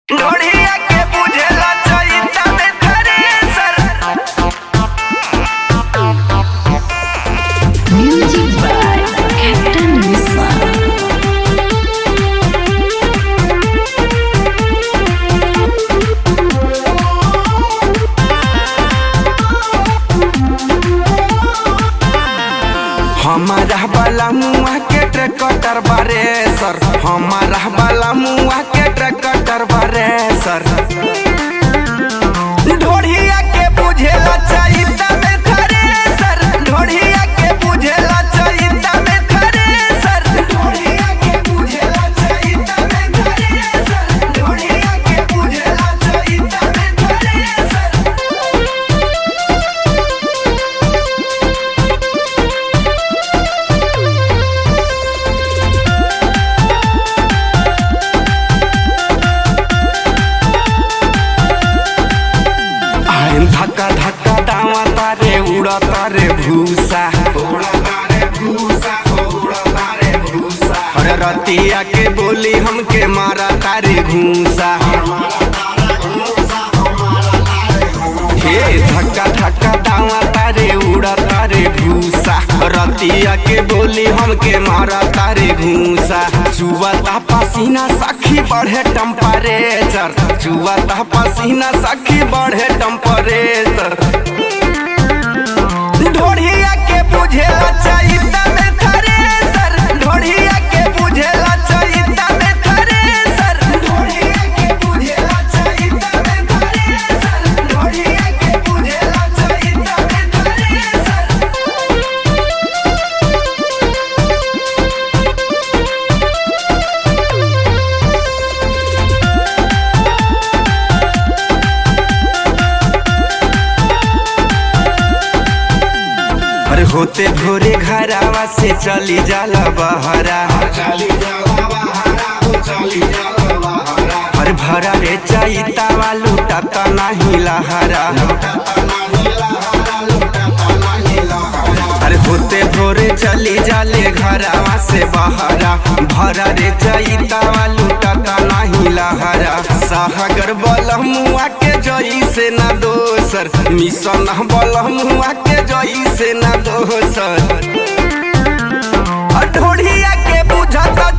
ढोढ़िया के बुझेला चैता में thresher. Music by Captain Misla. हमारा बाला मुआ के ट्रैक्टर बारे सर, हमारा बाला मुआ के ट्रैक्टर बारे सर। ढोढ़िया के बुझेला चैता में थ्रेसर, ढोढ़िया के बुझेला चैता में थ्रेसर। ढोढ़िया के बुझेला चैता में थ्रेसर, ढोढ़िया के बुझेला चैता में थ्रेसर। धक्का धक्का दावा तारे उड़ा तारे भूसा, अरे रतिया के बोली हमके मारा तारे घूसा। हे धक्का धक्का दावा तारे उड़ा तारे भूसा, रतिया के बोली हमके मारा तारे घूसा। चुवता पसीना सखी बढ़े टेम्परेचर, चुवता पसीना सखी बढ़े टेम्परेचर। ढोढ़िया के बुझेला चैता में थ्रेसर, ढोढ़िया के बुझेला चैता में थ्रेसर। ढोढ़िया के बुझेला चैता में थ्रेसर, ढोढ़िया के बुझेला चैता में थ्रेसर। अरे होते भोरे घरावा से चली जाला बहरा, अरे भरा रे चैता वालू टाता नहीं लहरा। अरे होते भोरे चली जाले घरावा से बहरा, भरा रे चैता वालू टाता नहीं लहरा। सागर बलमुआ के जई से ना दोसर, मिशन बलमुआ के जई से ना दोसर। ढोढ़िया के बुझता